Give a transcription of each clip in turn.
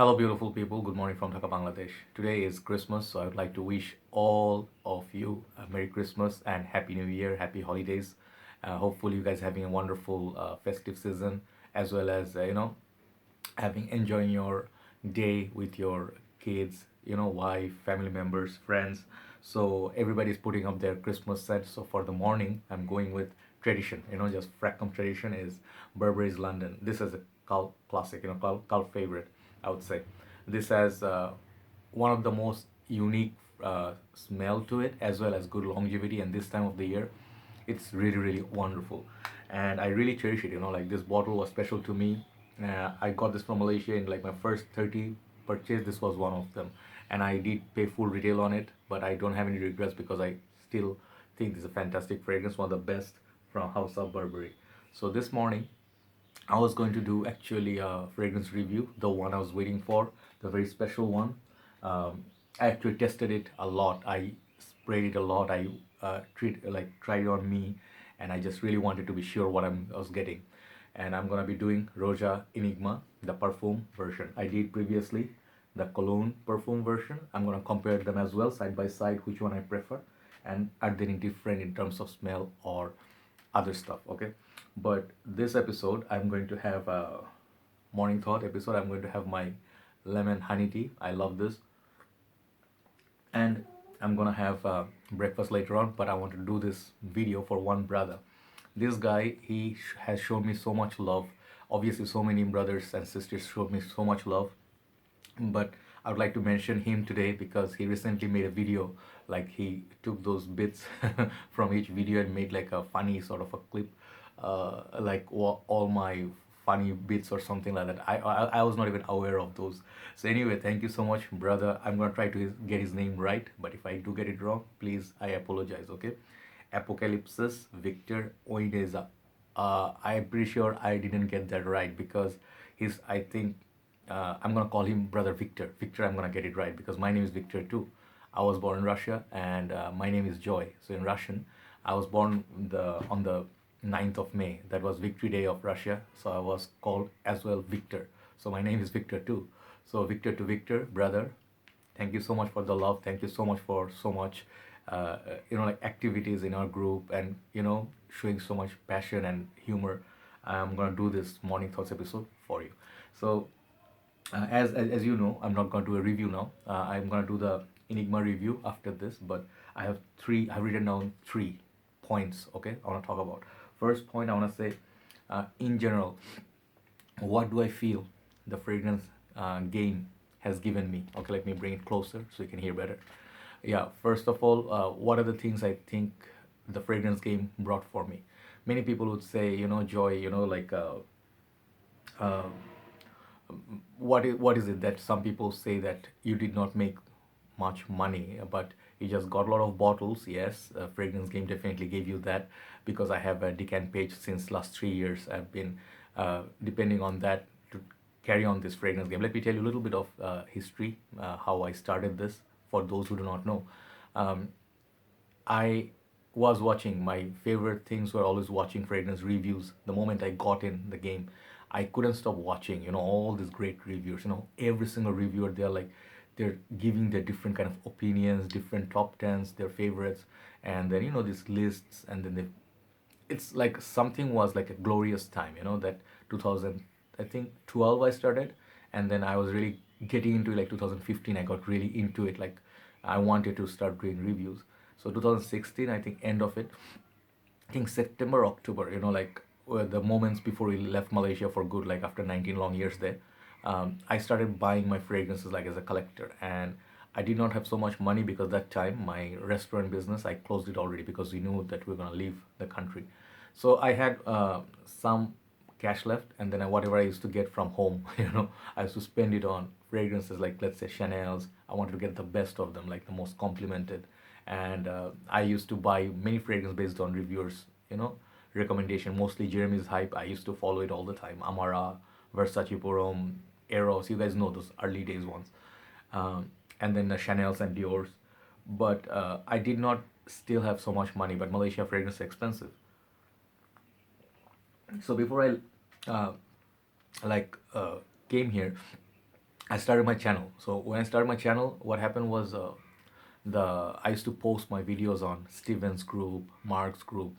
Hello, beautiful people. Good morning from Dhaka, Bangladesh. Today is Christmas, so I would like to wish all of you a Merry Christmas and Happy New Year, Happy Holidays. Hopefully, you guys having a wonderful festive season, as well as having enjoying your day with your kids, wife, family members, friends. So everybody's putting up their Christmas set. So for the morning, I'm going with tradition. Just Fractum tradition is Burberry's London. This is a cult classic, cult favorite, I would say. This has one of the most unique smell to it, as well as good longevity. And this time of the year, it's really really wonderful, and I really cherish it. Like this bottle was special to me. I got this from Malaysia in like my first 30 purchase. This was one of them, and I did pay full retail on it, but I don't have any regrets because I still think this is a fantastic fragrance, one of the best from House of Burberry. So this morning I was going to do actually a fragrance review, the one I was waiting for, the very special one. I actually tested it a lot. I sprayed it a lot. I tried it on me, and I just really wanted to be sure what I was getting. And I'm gonna be doing Roja Enigma, the perfume version. I did previously the cologne perfume version. I'm gonna compare them as well, side by side, which one I prefer, and are they any different in terms of smell or other stuff. Okay, but this episode I'm going to have a morning thought episode. I'm going to have my lemon honey tea. I love this, and I'm gonna have breakfast later on. But I want to do this video for one brother. This guy, he has shown me so much love. Obviously, so many brothers and sisters showed me so much love, but I would like to mention him today because he recently made a video. Like he took those bits from each video and made like a funny sort of a clip, like all my funny bits or something like that. I was not even aware of those. So anyway, thank you so much, brother. I'm gonna try to get his name right, but if I do get it wrong, please, I apologize. Okay, Apocalypsis Victor Oineza. I'm pretty sure I didn't get that right because I think I'm gonna call him Brother Victor. Victor, I'm gonna get it right because my name is Victor too. I was born in Russia, and my name is Joy. So in Russian, I was born on the 9th of May. That was Victory Day of Russia. So I was called as well Victor. So my name is Victor too. So Victor to Victor, brother, thank you so much for the love. Thank you so much for so much like activities in our group, and showing so much passion and humor. I'm gonna do this morning thoughts episode for you. So as you know, I'm not going to do a review now. I'm going to do the Enigma review after this, but I've written down 3 points. Okay, I want to talk about. First point, I want to say, in general, what do I feel the fragrance game has given me? Okay, let me bring it closer so you can hear better. Yeah, first of all, what are the things I think the fragrance game brought for me? Many people would say, Joy, like uh, what is it that some people say that you did not make much money, but you just got a lot of bottles? Yes, fragrance game definitely gave you that, because I have a decant page since last 3 years. I've been depending on that to carry on this fragrance game. Let me tell you a little bit of history, how I started this, for those who do not know. um, I was watching, my favorite things were always watching fragrance reviews. The moment I got in the game, I couldn't stop watching, all these great reviews. Every single reviewer, they're giving their different kind of opinions, different top tens, their favorites, and then these lists, and then it's like something was like a glorious time, that 2000, I think 12 I started, and then I was really getting into it, like 2015 I got really into it, like I wanted to start doing reviews. So 2016, I think, end of it, I think September, October, like the moments before we left Malaysia for good, like after 19 long years there, I started buying my fragrances like as a collector. And I did not have so much money because that time my restaurant business, I closed it already because we knew that we are gonna leave the country. So I had some cash left, and then whatever I used to get from home, I used to spend it on fragrances, like let's say Chanel's. I wanted to get the best of them, like the most complimented, and I used to buy many fragrances based on reviewers, recommendation. Mostly Jeremy's Hype. I used to follow it all the time. Amara, Versace Porom, Eros. You guys know those early days ones, and then the Chanel's and Dior's. But I did not still have so much money. But Malaysia fragrance is expensive. So before I uh, like came here, I started my channel. So when I started my channel, what happened was the I used to post my videos on Steven's group, Mark's group,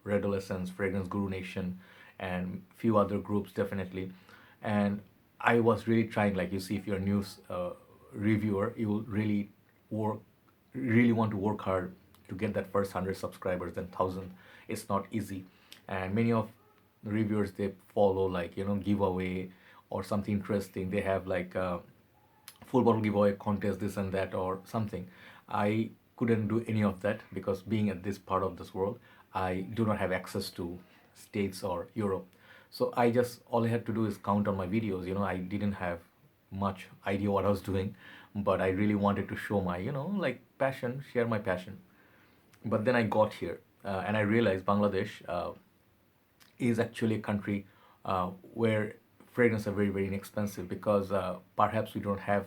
Red Adolescence, Fragrance Guru Nation, and few other groups definitely. And I was really trying, like you see, if you're a news reviewer, you will work, really want to work hard to get that first 100 subscribers, then 1,000. It's not easy, and many of the reviewers, they follow like giveaway or something interesting. They have like full bottle giveaway contest, this and that or something. I couldn't do any of that because being at this part of this world, I do not have access to States or Europe. So I just, all I had to do is count on my videos. I didn't have much idea what I was doing, but I really wanted to show my like passion, share my passion. But then I got here, and I realized Bangladesh is actually a country where fragrances are very, very inexpensive, because perhaps we don't have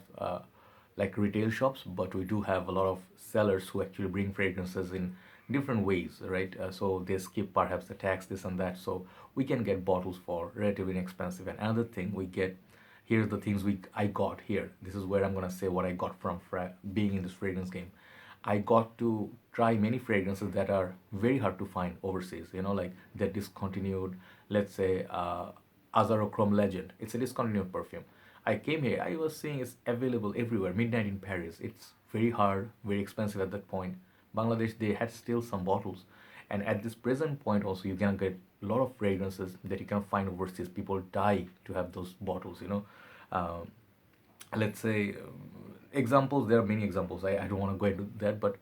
like retail shops, but we do have a lot of sellers who actually bring fragrances in different ways, right? So they skip perhaps the tax, this and that. So we can get bottles for relatively inexpensive. And another thing we get, here's the things I got here. This is where I'm gonna say what I got from being in this fragrance game. I got to try many fragrances that are very hard to find overseas, like they're discontinued. Let's say Azarochrome Legend. It's a discontinued perfume. I came here, I was seeing it's available everywhere. Midnight in Paris. It's very hard, very expensive at that point. Bangladesh, they had still some bottles. And at this present point also, you can get a lot of fragrances that you can find overseas. People die to have those bottles, Uh, let's say examples, there are many examples. I don't want to go into that, but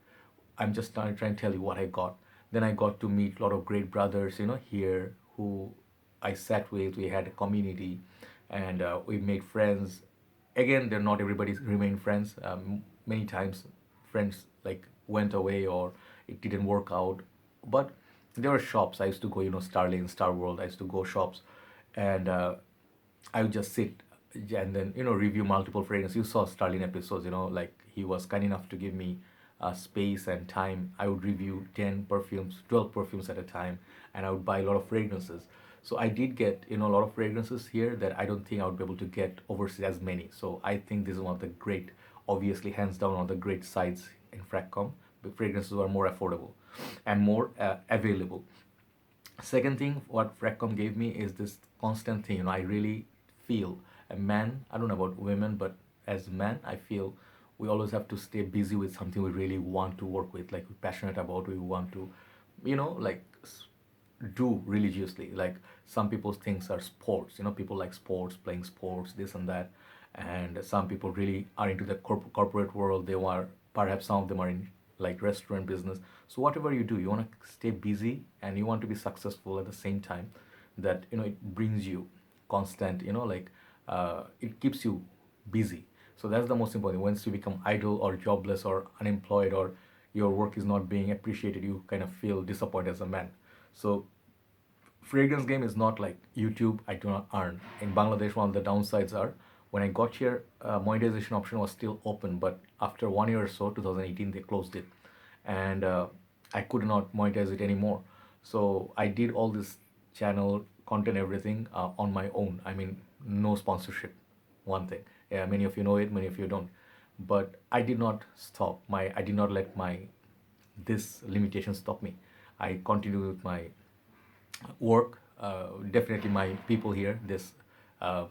I'm just trying to tell you what I got. Then I got to meet a lot of great brothers, here, who I sat with. We had a community, and we made friends. Again, they're not everybody's remain friends. Many times friends like went away or it didn't work out. But there were shops I used to go, Starlane, Star World. I used to go shops, and I would just sit and then review multiple fragrances. You saw Starlin episodes, like he was kind enough to give me space and time. I would review 10 perfumes, 12 perfumes at a time, and I would buy a lot of fragrances. So I did get a lot of fragrances here that I don't think I would be able to get overseas as many. So I think this is one of the great, obviously hands down, one of the great sides in Fracom. The fragrances are more affordable and more available. Second thing, what Fracom gave me is this constant thing. I really feel a man, I don't know about women, but as a man, I feel we always have to stay busy with something we really want to work with, like we're passionate about, we want to, like do religiously. Like some people's things are sports, people like sports, playing sports, this and that. And some people really are into the corporate world. They are, perhaps some of them are in like restaurant business. So whatever you do, you want to stay busy and you want to be successful at the same time, that it brings you constant, like it keeps you busy. So that's the most important. Once you become idle or jobless or unemployed, or your work is not being appreciated, you kind of feel disappointed as a man. So fragrance game is not like YouTube. I do not earn in Bangladesh. One of the downsides are, when I got here, monetization option was still open, but after 1 year or so, 2018, they closed it, and I could not monetize it anymore. So I did all this channel content, everything on my own. I mean, no sponsorship. One thing, yeah, many of you know it, many of you don't. But I did not stop. I did not let my this limitation stop me. I continued with my work. Definitely my people here, this uh,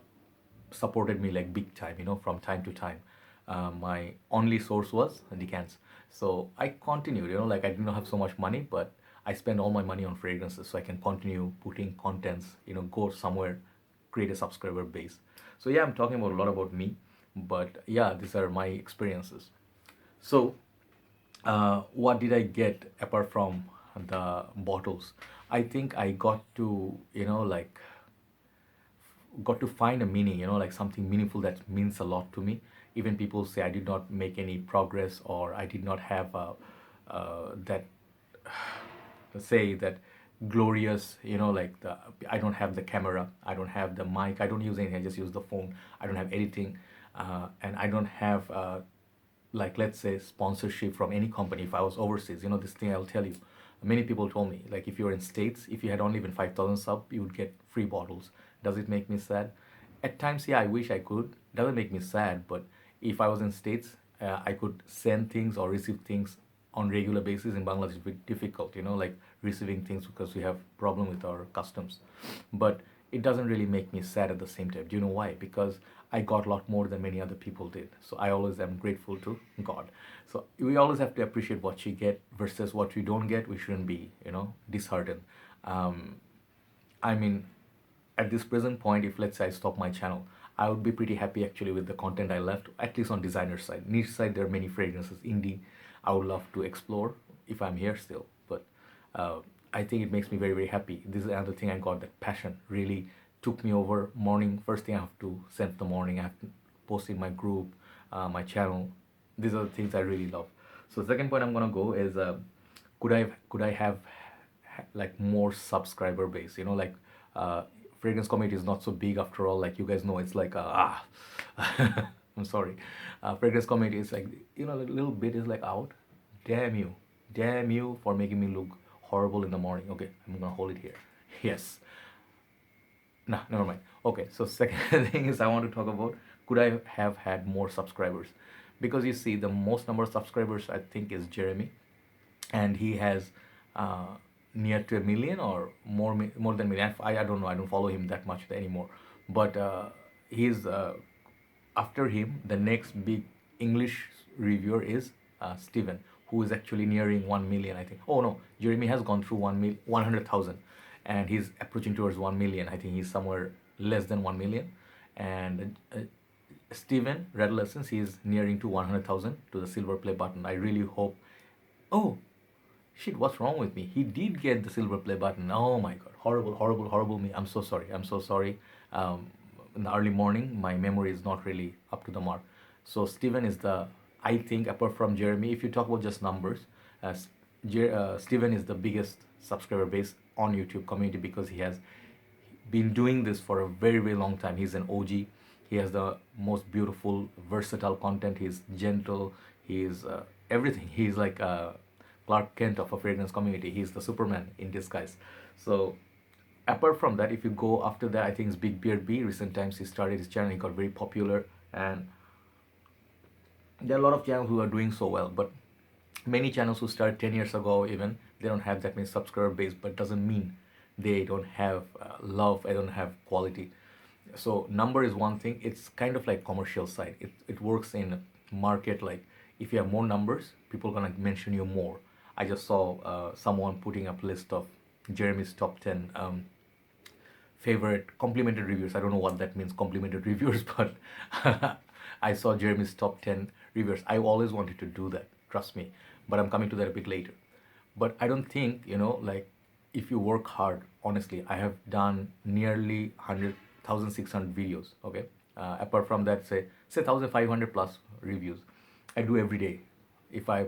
supported me like big time, from time to time. My only source was decants. So I continued, like I did not have so much money, but I spent all my money on fragrances so I can continue putting contents, go somewhere, create a subscriber base. So yeah, I'm talking about a lot about me, but yeah, these are my experiences. So what did I get apart from the bottles? I think I got to, like got to find a meaning, like something meaningful that means a lot to me. Even people say I did not make any progress, or I did not have that, say that glorious, like I don't have the camera, I don't have the mic, I don't use anything, I just use the phone, I don't have editing, and I don't have like, let's say, sponsorship from any company. If I was overseas, this thing I'll tell you, many people told me, like, if you're in States, if you had only even 5,000 sub, you would get free bottles. Does it make me sad? At times, yeah, I wish I could. Doesn't make me sad, but if I was in States, I could send things or receive things on regular basis. In Bangladesh, it's bit difficult, like receiving things because we have problem with our customs. But it doesn't really make me sad at the same time. Do you know why? Because I got a lot more than many other people did. So I always am grateful to God. So we always have to appreciate what we get versus what we don't get. We shouldn't be, disheartened. Um, I mean, at this present point, if let's say I stop my channel, I would be pretty happy actually with the content I left, at least on designer side. Niche side, there are many fragrances, indie, I would love to explore if I'm here still. But uh, I think it makes me very, very happy. This is another thing I got, that passion really took me over. Morning, first thing I have to send the morning, I have to post in my group, my channel. These are the things I really love. So second point I'm gonna go is could I have like more subscriber base, uh, fragrance community is not so big after all, like you guys know. It's like I'm sorry, fragrance community is like, a little bit is like out. Damn you for making me look horrible in the morning. Okay, I'm gonna hold it here. Yes. Nah, never mind. Okay, so second thing is I want to talk about, could I have had more subscribers? Because you see, the most number of subscribers I think is Jeremy, and he has uh, near to a million or more, more than million. I don't know. I don't follow him that much anymore. But he's after him. The next big English reviewer is Steven, who is actually nearing 1 million, I think. Oh no, Jeremy has gone through 100,000, and he's approaching towards 1 million. I think he's somewhere less than 1 million, and Steven Red Lessons, he is nearing to 100,000 to the silver play button. I really hope. Oh, shit, what's wrong with me? He did get the silver play button. Oh my god, horrible, horrible, horrible me. I'm so sorry. I'm so sorry. In the early morning, my memory is not really up to the mark. So Steven is the, I think, apart from Jeremy, if you talk about just numbers, Steven is the biggest subscriber base on YouTube community, because he has been doing this for a very, very long time. He's an OG. He has the most beautiful, versatile content. He's gentle. He's everything. He's like Clark Kent of a fragrance community. He's the Superman in disguise. So apart from that, if you go after that, I think it's Big Beard B. Recent times he started his channel. He got very popular, and there are a lot of channels who are doing so well. But many channels who started 10 years ago, even, they don't have that many subscriber base, but doesn't mean they don't have love, they don't have quality. So number is one thing. It's kind of like commercial side. It works in market, like if you have more numbers, people are gonna mention you more. I just saw someone putting up list of Jeremy's top 10 favorite complimented reviewers. I don't know what that means, complimented reviewers, but I saw Jeremy's top 10 reviewers. I always wanted to do that, trust me, but I'm coming to that a bit later. But I don't think, like, if you work hard, honestly, I have done nearly 1,600 videos, okay? Apart from that, say 1,500 plus reviews. I do every day. If I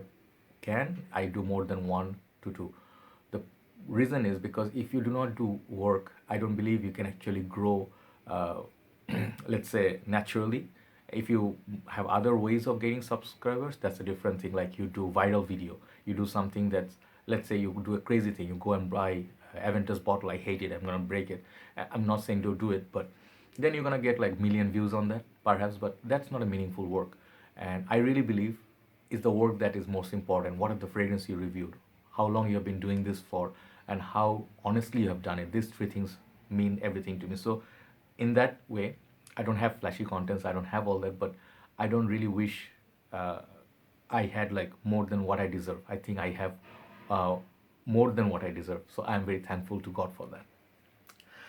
can, I do more than 1 to 2. The reason is because if you do not do work, I don't believe you can actually grow, let's say, naturally. If you have other ways of getting subscribers, that's a different thing. Like you do viral video, you do something that's, let's say you do a crazy thing, you go and buy Aventus bottle, I hate it, I'm gonna break it. I'm not saying don't do it, but then you're gonna get like million views on that, perhaps, but that's not a meaningful work. And I really believe is the work that is most important. What are the fragrance you reviewed? How long you have been doing this for, and how honestly you have done it. These three things mean everything to me. So in that way, I don't have flashy contents, I don't have all that, but I don't really wish I had like more than what I deserve. I think I have uh, more than what I deserve. So I'm very thankful to God for that.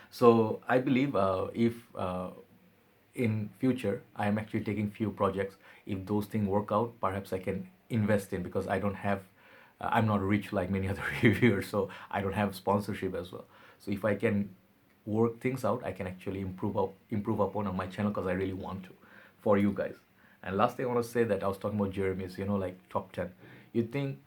So I believe if in future I am actually taking few projects, if those things work out, perhaps I can invest in, because I don't have, I'm not rich like many other reviewers, so I don't have sponsorship as well. So if I can work things out, I can actually improve upon on my channel, because I really want to, for you guys. And last thing I want to say, that I was talking about Jeremy's, like top 10. You think,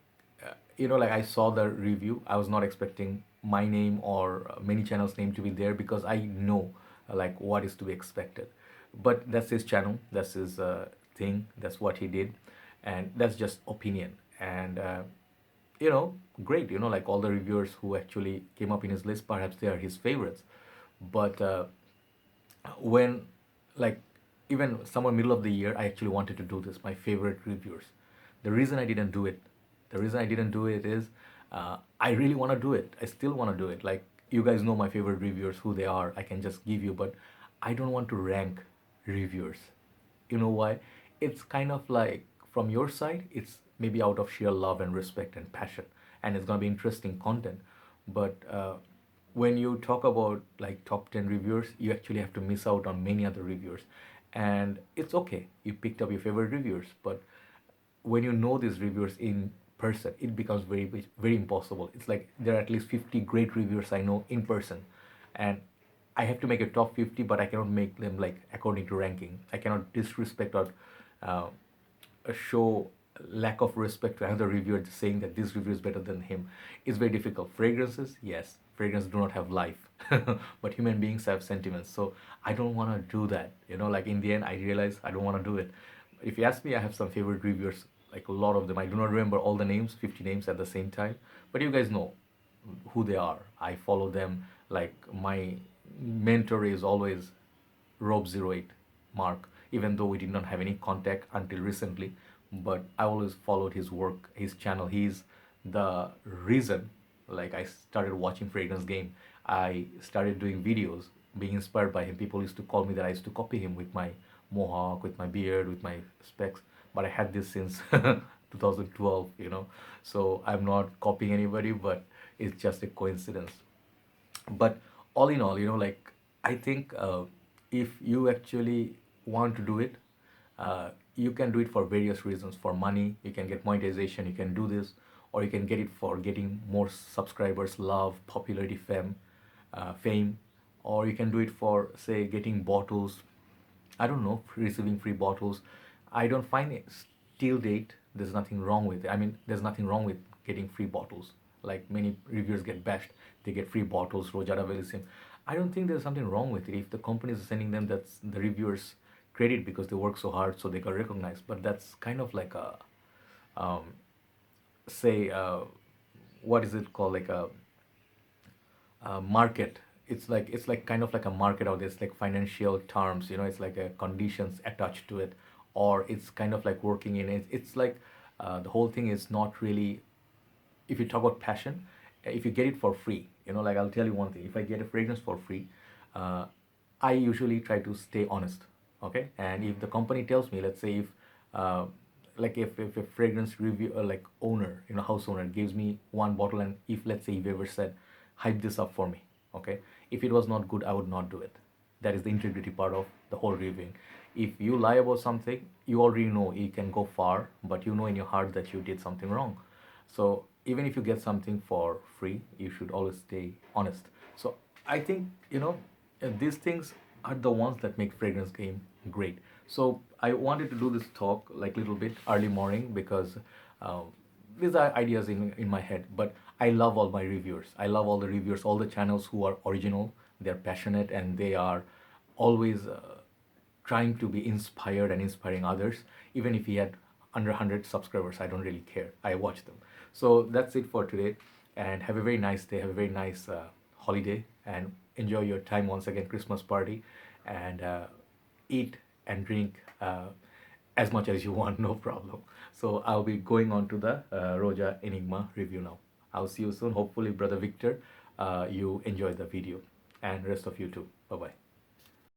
like I saw the review, I was not expecting my name or many channels' name to be there, because I know like what is to be expected. But that's his channel, that's his thing, that's what he did, and that's just opinion. And great, like all the reviewers who actually came up in his list, perhaps they are his favorites. But when like even somewhere middle of the year, I actually wanted to do this, my favorite reviewers. The reason I didn't do it, the reason I didn't do it is I really want to do it. I still want to do it. Like, you guys know my favorite reviewers, who they are. I can just give you, but I don't want to rank reviewers. You know why? It's kind of like, from your side, it's maybe out of sheer love and respect and passion, and it's gonna be interesting content. But when you talk about like top 10 reviewers, you actually have to miss out on many other reviewers. And it's okay, you picked up your favorite reviewers, but when you know these reviewers in person, it becomes very impossible. It's like there are at least 50 great reviewers I know in person, and I have to make a top 50, but I cannot make them like according to ranking. I cannot disrespect or uh, show lack of respect to another reviewer just saying that this review is better than him. It's very difficult. Fragrances, yes, fragrances do not have life, but human beings have sentiments. So I don't want to do that. Like in the end, I realize I don't want to do it. If you ask me, I have some favorite reviewers, like a lot of them. I do not remember all the names, 50 names at the same time, but you guys know who they are. I follow them. Like, my mentor is always Rob08 Mark, even though we did not have any contact until recently. But I always followed his work, his channel. He's the reason, like, I started watching Fragrance Game. I started doing videos, being inspired by him. People used to call me that I used to copy him with my mohawk, with my beard, with my specs. But I had this since 2012, So I'm not copying anybody, but it's just a coincidence. But all in all, like, I think if you actually want to do it, you can do it for various reasons. For money, you can get monetization, you can do this, or you can get it for getting more subscribers, love, popularity, fame, or you can do it for, say, getting bottles. I don't know, receiving free bottles. I don't find it, till date, there's nothing wrong with it. I mean, there's nothing wrong with getting free bottles. Like, many reviewers get bashed, they get free bottles, Rojada Velisim. I don't think there's something wrong with it. If the company is sending them, that's the reviewers credit because they work so hard, so they got recognized. But that's kind of like a, um, say, what is it called? Like a market. It's like kind of like a market out there. It's like financial terms, it's like a conditions attached to it, or it's kind of like working in it. It's like the whole thing is not really. If you talk about passion, if you get it for free, like, I'll tell you one thing. If I get a fragrance for free, uh, I usually try to stay honest. Okay, and if the company tells me, let's say, if like, if a fragrance review, like, owner, house owner, gives me one bottle, and if, let's say, if ever said, hype this up for me, okay, if it was not good, I would not do it. That is the integrity part of the whole reviewing. If you lie about something, you already know you can go far, but you know in your heart that you did something wrong. So even if you get something for free, you should always stay honest. So I think, these things are the ones that make Fragrance Game great. So I wanted to do this talk like little bit early morning because uh, these are ideas in my head. But I love all my reviewers. I love all the reviewers, all the channels who are original. They're passionate, and they are always trying to be inspired and inspiring others. Even if he had under 100 subscribers, I don't really care. I watch them. So that's it for today, and have a very nice day. Have a very nice holiday, and enjoy your time once again, Christmas party, and eat and drink as much as you want, no problem. So I'll be going on to the Roja Enigma review now. I'll see you soon. Hopefully, brother Victor, you enjoyed the video, and rest of you too. Bye bye.